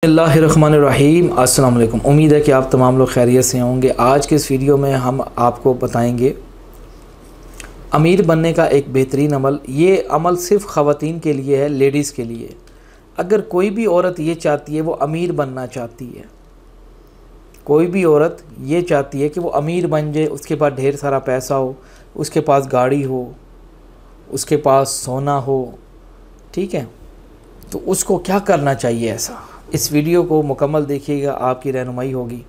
बिस्मिल्लाहिर्रहमानिर्रहीम। अस्सलाम वालेकुम। उम्मीद है कि आप तमाम लोग खैरियत से होंगे। आज के इस वीडियो में हम आपको बताएंगे अमीर बनने का एक बेहतरीन अमल। ये अमल सिर्फ़ ख़वातीन के लिए है, लेडीज़ के लिए। अगर कोई भी औरत ये चाहती है, वो अमीर बनना चाहती है, कोई भी औरत ये चाहती है कि वो अमीर बन जाए, उसके पास ढेर सारा पैसा हो, उसके पास गाड़ी हो, उसके पास सोना हो, ठीक है, तो उसको क्या करना चाहिए ऐसा। इस वीडियो को मुकम्मल देखिएगा, आपकी रहनुमाई होगी।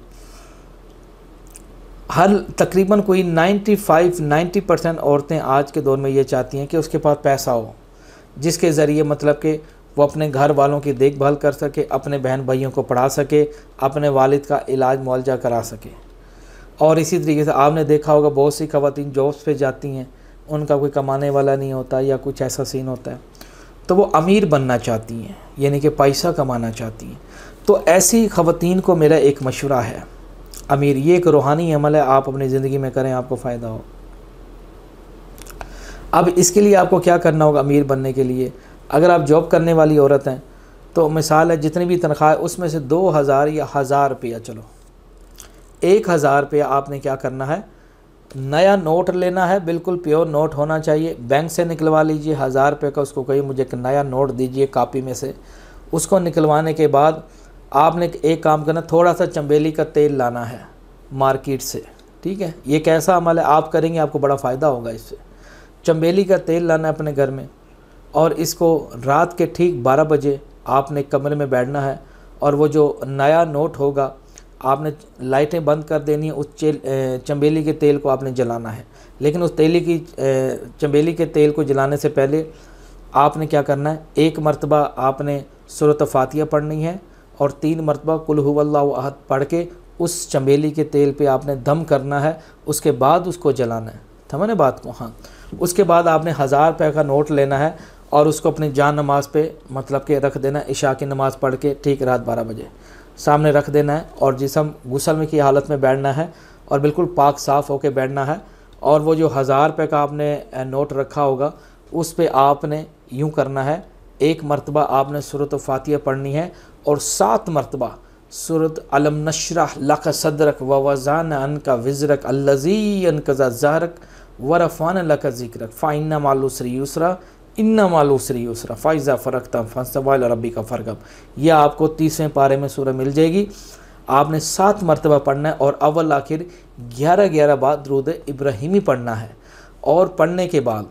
हर तकरीबन कोई 90% औरतें आज के दौर में ये चाहती हैं कि उसके पास पैसा हो, जिसके ज़रिए मतलब कि वो अपने घर वालों की देखभाल कर सके, अपने बहन भाइयों को पढ़ा सके, अपने वालिद का इलाज मुआवजा करा सके। और इसी तरीके से आपने देखा होगा बहुत सी ख़वातीन जॉब्स पे जाती हैं, उनका कोई कमाने वाला नहीं होता या कुछ ऐसा सीन होता है, तो वो अमीर बनना चाहती हैं, यानी कि पैसा कमाना चाहती हैं। तो ऐसी ख़वातीन को मेरा एक मशवरा है, अमीर, ये एक रूहानी अमल है, आप अपनी ज़िंदगी में करें, आपको फ़ायदा हो। अब इसके लिए आपको क्या करना होगा अमीर बनने के लिए। अगर आप जॉब करने वाली औरत हैं तो मिसाल है जितनी भी तनख्वाह है उसमें से 2000 या 1000 रुपया, चलो 1000 रुपया आपने क्या करना है, नया नोट लेना है, बिल्कुल प्योर नोट होना चाहिए। बैंक से निकलवा लीजिए 1000 रुपये का, उसको कहिए मुझे एक नया नोट दीजिए कापी में से। उसको निकलवाने के बाद आपने एक काम करना, थोड़ा सा चंबेली का तेल लाना है मार्केट से, ठीक है। ये कैसा अमल है, आप करेंगे आपको बड़ा फ़ायदा होगा इससे। चंबेली का तेल लाना है अपने घर में, और इसको रात के ठीक 12 बजे आपने कमरे में बैठना है, और वो जो नया नोट होगा आपने लाइटें बंद कर देनी है, उस चंबेली के तेल को आपने जलाना है। लेकिन उस चंबेली के तेल को जलाने से पहले आपने क्या करना है, एक मरतबा आपने सूरत फातिहा पढ़नी है और 3 मरतबा कुल हुवल्लाहु अहद पढ़ के उस चंबेली के तेल पे आपने दम करना है, उसके बाद उसको जलाना है। समझे बात को? हाँ। उसके बाद आपने 1000 रुपये का नोट लेना है और उसको अपनी जान नमाज पे मतलब के रख देना है, इशा की नमाज़ पढ़ के ठीक रात 12 बजे सामने रख देना है, और जिस्म गुस्ल में की हालत में बैठना है और बिल्कुल पाक साफ़ होकर बैठना है। और वो जो 1000 रुपये का आपने नोट रखा होगा उस पे आपने यूँ करना है, एक मरतबा आपने सूरत फातिहा पढ़नी है और 7 मरतबा सूरत अलम नशरह लक सदरक व वज़ाना अन्का विज़रक अल्लज़ी अनक़ज़ा ज़हरक व रफ़अना लक ज़िक्रक फ़इन्ना मअल उसरि युसरा इन्ना मअल उसरि युसरा फ़इज़ा फ़रग़्ता फ़ंसब इला रब्बिका फ़रग़ब। यह आपको 30वें पारे में सूरह मिल जाएगी। आपने 7 मरतबा पढ़ना है और अव्वल आखिर 11 बार दुरूद इब्राहिमी पढ़ना है। और पढ़ने के बाद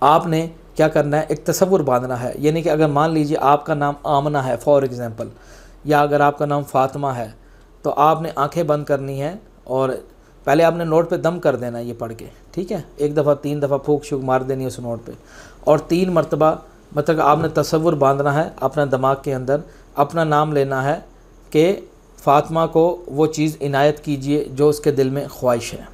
आपने क्या करना है, एक तसव्वुर बांधना है। यानी कि अगर मान लीजिए आपका नाम आमना है फॉर एग्ज़ाम्पल, या अगर आपका नाम फ़ातिमा है, तो आपने आंखें बंद करनी है और पहले आपने नोट पे दम कर देना है ये पढ़ के, ठीक है। एक दफ़ा 3 दफ़ा फूंक शुक मार देनी है उस नोट पे, और 3 मरतबा मतलब आपने तसव्वुर बांधना है अपना दिमाग के अंदर, अपना नाम लेना है कि फ़ातिमा को वो चीज़ इनायत कीजिए जो उसके दिल में ख्वाहिश है।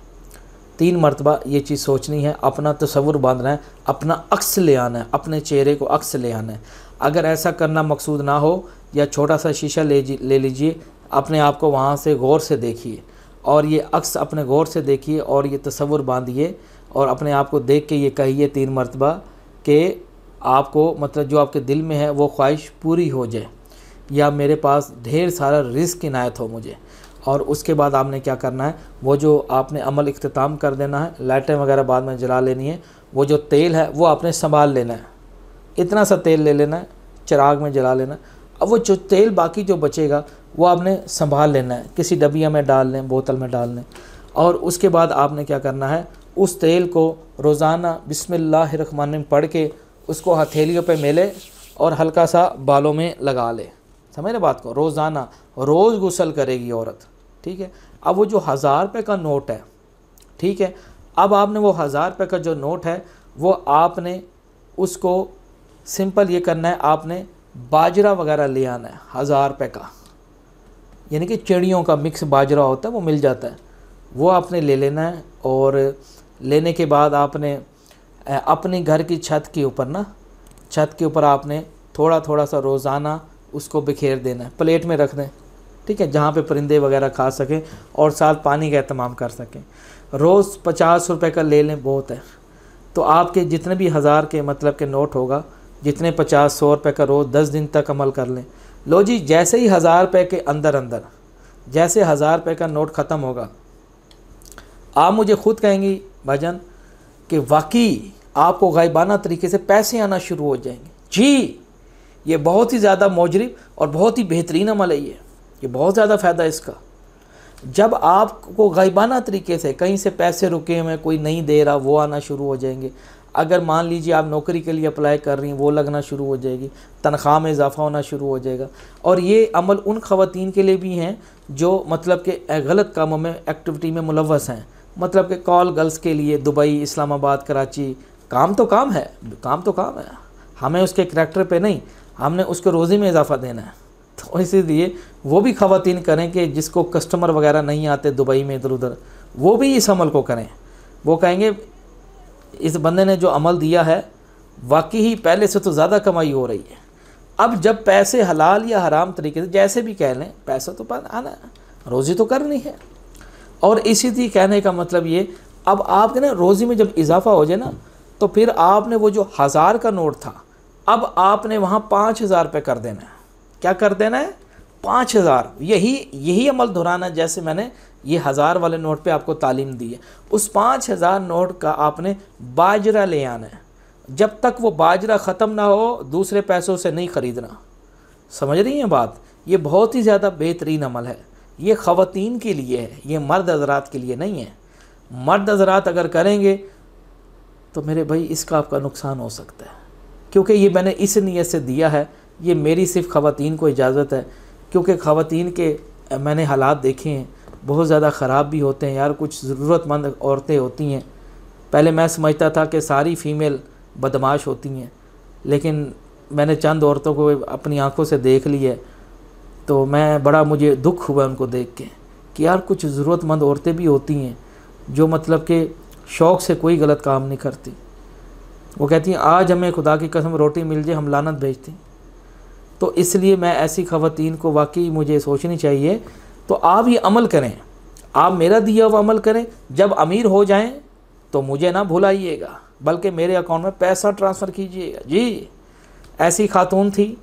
3 मरतबा ये चीज़ सोचनी है, अपना तसव्वुर बांधना है, अपना अक्स ले आना है, अपने चेहरे को अक्स ले आना है। अगर ऐसा करना मकसूद ना हो, या छोटा सा शीशा ले लीजिए, अपने आप को वहाँ से गौर से देखिए और ये अक्स अपने गौर से देखिए और ये तसव्वुर बांधिए और अपने आप को देख के ये कहिए 3 मरतबा कि आपको मतलब जो आपके दिल में है वो ख्वाहिश पूरी हो जाए, या मेरे पास ढेर सारा रिज़्क इनायत हो मुझे। और उसके बाद आपने क्या करना है, वो जो आपने अमल इख्तिताम कर देना है, लाइटें वगैरह बाद में जला लेनी है, वो जो तेल है वो आपने संभाल लेना है, इतना सा तेल ले लेना है, चिराग में जला लेना है। अब वो जो तेल बाकी जो बचेगा वो आपने संभाल लेना है, किसी डबिया में डाल लें, बोतल में डाल लें। और उसके बाद आपने क्या करना है, उस तेल को रोज़ाना बिस्मिल्लाहिर्रहमानिर्रहीम पढ़ के उसको हथेलियों पे मेले और हल्का सा बालों में लगा ले। समझ रहे बात को? रोज़ाना रोज़ गुस्ल करेगी औरत, ठीक है। अब वो जो 1000 रुपये का नोट है, ठीक है, अब आपने वो 1000 रुपये का जो नोट है वो आपने उसको सिंपल ये करना है, आपने बाजरा वगैरह ले आना है 1000 रुपये का, यानी कि चिड़ियों का मिक्स बाजरा होता है वो मिल जाता है, वो आपने ले लेना है। और लेने के बाद आपने अपने घर की छत के ऊपर आपने थोड़ा थोड़ा सा रोज़ाना उसको बिखेर देना है, प्लेट में रख दें, ठीक है, जहाँ पे परिंदे वगैरह खा सकें और साथ पानी का एहतमाम कर सकें। रोज़ 50 रुपये का ले लें, बहुत है। तो आपके जितने भी 1000 के मतलब के नोट होगा, जितने 50-100 रुपये का रोज़ 10 दिन तक अमल कर लें, लो जी, जैसे ही 1000 रुपये के अंदर अंदर जैसे 1000 रुपये का नोट ख़त्म होगा, आप मुझे खुद कहेंगी भाईजान कि वाकई आपको गायबाना तरीके से पैसे आना शुरू हो जाएंगे। जी, ये बहुत ही ज़्यादा मुजरिब और बहुत ही बेहतरीन अमल है। ये बहुत ज़्यादा फ़ायदा है इसका। जब आपको गायबाना तरीके से कहीं से पैसे रुके हुए, कोई नहीं दे रहा, वो आना शुरू हो जाएंगे। अगर मान लीजिए आप नौकरी के लिए अप्लाई कर रही हैं, वो लगना शुरू हो जाएगी, तनख्वाह में इजाफा होना शुरू हो जाएगा। और ये अमल उन ख़वातीन के लिए भी हैं जो मतलब कि गलत कामों में, एक्टिविटी में मुलव्वस हैं। मतलब कि कॉल गर्ल्स के लिए दुबई, इस्लामाबाद, कराची, काम तो काम है, काम तो काम है, हमें उसके करैक्टर पे नहीं, हमने उसके रोज़ी में इजाफा देना है। तो इसीलिए वो भी ख़वातीन करें कि जिसको कस्टमर वगैरह नहीं आते दुबई में इधर उधर, वो भी इस अमल को करें। वो कहेंगे इस बंदे ने जो अमल दिया है वाकई ही पहले से तो ज़्यादा कमाई हो रही है। अब जब पैसे हलाल या हराम तरीके से जैसे भी कह लें, पैसा तो आना है, रोज़ी तो करनी है। और इसी थी कहने का मतलब ये, अब आपके ना रोज़ी में जब इजाफा हो जाए ना, तो फिर आपने वो जो 1000 का नोट था, अब आपने वहाँ 5000 रुपये कर देना है। क्या कर देना है? 5000। यही अमल दोहराना है जैसे मैंने ये 1000 वाले नोट पे आपको तालीम दी है। उस 5000 नोट का आपने बाजरा ले आना है। जब तक वो बाजरा ख़त्म ना हो, दूसरे पैसों से नहीं ख़रीदना। समझ रही हैं बात? ये बहुत ही ज़्यादा बेहतरीन अमल है। ये ख़वातीन के लिए है, ये मर्द हज़रात के लिए नहीं है। मर्द हज़रात अगर करेंगे तो मेरे भाई इसका आपका नुकसान हो सकता है, क्योंकि ये मैंने इस नीयत से दिया है। ये मेरी सिर्फ ख़वातीन को इजाज़त है, क्योंकि ख़वातीन के मैंने हालात देखे हैं, बहुत ज़्यादा ख़राब भी होते हैं यार। कुछ ज़रूरतमंद औरतें होती हैं, पहले मैं समझता था कि सारी फ़ीमेल बदमाश होती हैं, लेकिन मैंने चंद औरतों को अपनी आंखों से देख लिया है, तो मैं मुझे दुख हुआ उनको देख के कि यार कुछ ज़रूरतमंद औरतें भी होती हैं जो मतलब कि शौक़ से कोई गलत काम नहीं करती। वो कहती हैं आज हमें खुदा की कसम रोटी मिल जाए हम लानत भेजती। तो इसलिए मैं ऐसी ख़वातीन को वाकई मुझे सोचनी चाहिए। तो आप ये अमल करें, आप मेरा दिया हुआ अमल करें। जब अमीर हो जाएं तो मुझे ना भुलाइएगा, बल्कि मेरे अकाउंट में पैसा ट्रांसफ़र कीजिएगा। जी, ऐसी खातून थी,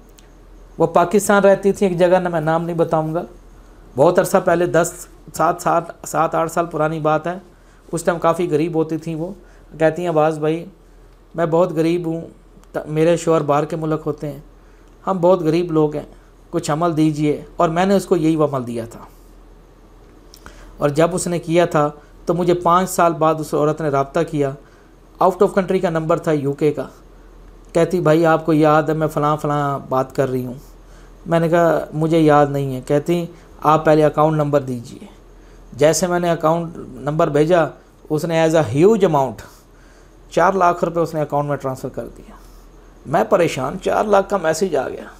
वो पाकिस्तान रहती थी एक जगह, ना मैं नाम नहीं बताऊंगा, बहुत अरसा पहले 7-8 साल पुरानी बात है। उस टाइम काफ़ी गरीब होती थी। वो कहती हैं अब्बास भाई मैं बहुत गरीब हूँ, मेरे शौहर बाहर के मुल्क होते हैं, हम बहुत गरीब लोग हैं, कुछ अमल दीजिए। और मैंने उसको यही अमल दिया था, और जब उसने किया था तो मुझे 5 साल बाद उस औरत ने रब्ता किया। आउट ऑफ कंट्री का नंबर था, यूके का। कहती भाई आपको याद है मैं फ़लाँ बात कर रही हूँ। मैंने कहा मुझे याद नहीं है। कहती आप पहले अकाउंट नंबर दीजिए। जैसे मैंने अकाउंट नंबर भेजा, उसने as a huge amount 4 lakh रुपए उसने अकाउंट में ट्रांसफ़र कर दिया। मैं परेशान, 4 लाख का मैसेज आ गया।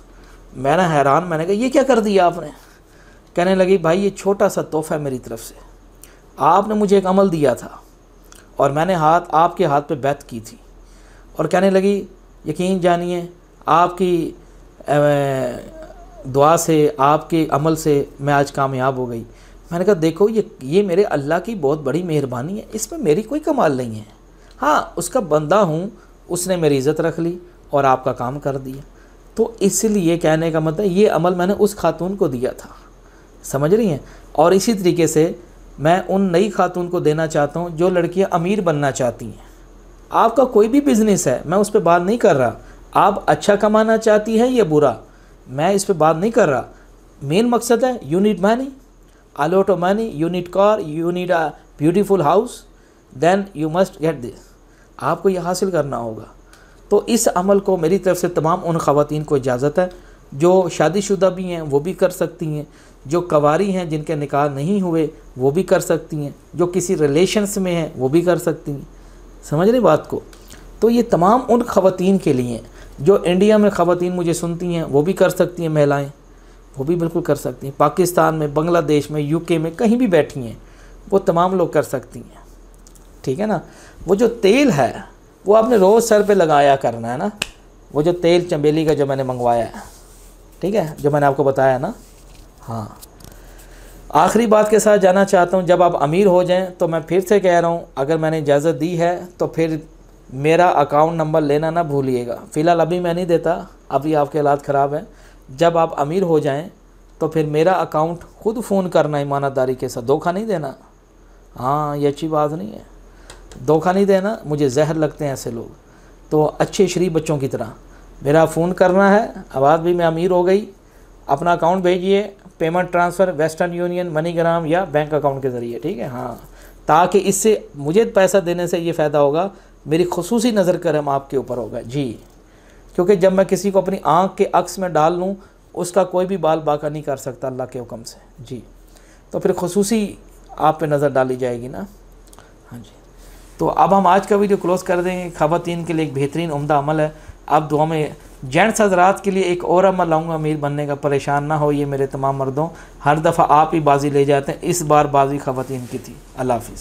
मैंने हैरान, मैंने कहा ये क्या कर दिया आपने? कहने लगी भाई ये छोटा सा तोहफ़ा है मेरी तरफ से, आपने मुझे एक अमल दिया था और मैंने आपके हाथ पे बैत की थी। और कहने लगी यकीन जानिए आपकी दुआ से, आपके अमल से मैं आज कामयाब हो गई। मैंने कहा देखो ये मेरे अल्लाह की बहुत बड़ी मेहरबानी है, इसमें मेरी कोई कमाल नहीं है। हाँ, उसका बंदा हूँ, उसने मेरी इज़्ज़त रख ली और आपका काम कर दिया। तो इसलिए कहने का मतलब ये अमल मैंने उस खातून को दिया था। समझ रही हैं? और इसी तरीके से मैं उन नई खातून को देना चाहता हूँ जो लड़कियाँ अमीर बनना चाहती हैं। आपका कोई भी बिज़नेस है, मैं उस पर बात नहीं कर रहा, आप अच्छा कमाना चाहती हैं या बुरा, मैं इस पर बात नहीं कर रहा। मेन मकसद है you need money, a lot of money, you need car, you need a beautiful house, then you must get this। आपको ये हासिल करना होगा। तो इस अमल को मेरी तरफ से तमाम उन ख़वातीन को इजाज़त है जो शादीशुदा भी हैं, वो भी कर सकती हैं, जो कवारी हैं जिनके निकाह नहीं हुए वो भी कर सकती हैं, जो किसी रिलेशन्स में हैं वो भी कर सकती हैं। समझ रही बात को? तो ये तमाम उन ख़वातीन के लिए हैं जो इंडिया में ख़वातीन मुझे सुनती हैं, वो भी कर सकती हैं, महिलाएँ वो भी बिल्कुल कर सकती हैं। पाकिस्तान में, बांग्लादेश में, यूके में, कहीं भी बैठी हैं, वो तमाम लोग कर सकती हैं। ठीक है ना? वो जो तेल है वो आपने रोज़ सर पे लगाया करना है ना, वो जो तेल चमेली का जो मैंने मंगवाया है, ठीक है, जो मैंने आपको बताया ना। हाँ, आखिरी बात के साथ जाना चाहता हूँ, जब आप अमीर हो जाएं तो मैं फिर से कह रहा हूँ, अगर मैंने इजाज़त दी है तो फिर मेरा अकाउंट नंबर लेना ना भूलिएगा। फ़िलहाल अभी मैं नहीं देता, अभी आपके हालात ख़राब हैं। जब आप अमीर हो जाएं तो फिर मेरा अकाउंट खुद फ़ोन करना ईमानदारी के साथ, धोखा नहीं देना। हाँ, ये अच्छी बात नहीं है, धोखा नहीं देना, मुझे जहर लगते हैं ऐसे लोग। तो अच्छे शरीफ बच्चों की तरह मेरा फ़ोन करना है, आवाज़ भी मैं अमीर हो गई, अपना अकाउंट भेजिए, payment transfer western union, MoneyGram या बैंक अकाउंट के ज़रिए, ठीक है। हाँ, ताकि इससे मुझे पैसा देने से ये फ़ायदा होगा, मेरी खुसूसी नज़र करम आपके ऊपर होगा जी। क्योंकि जब मैं किसी को अपनी आँख के अक्स में डाल लूँ, उसका कोई भी बाल बाका नहीं कर सकता अल्लाह के हुक्म से जी। तो फिर खुसूसी आप पे नज़र डाली जाएगी ना। हाँ जी, तो अब हम आज का वीडियो क्लोज़ कर देंगे। ख़वातीन के लिए एक बेहतरीन उम्दा अमल है, आप दुआ में। जेंट्स हज़रात के लिए एक और अमल लाऊंगा अमीर बनने का, परेशान ना हो ये मेरे तमाम मर्दों, हर दफ़ा आप ही बाजी ले जाते हैं, इस बार बाजी ख़वातीन की थी। अल्लाह हाफ़िज़।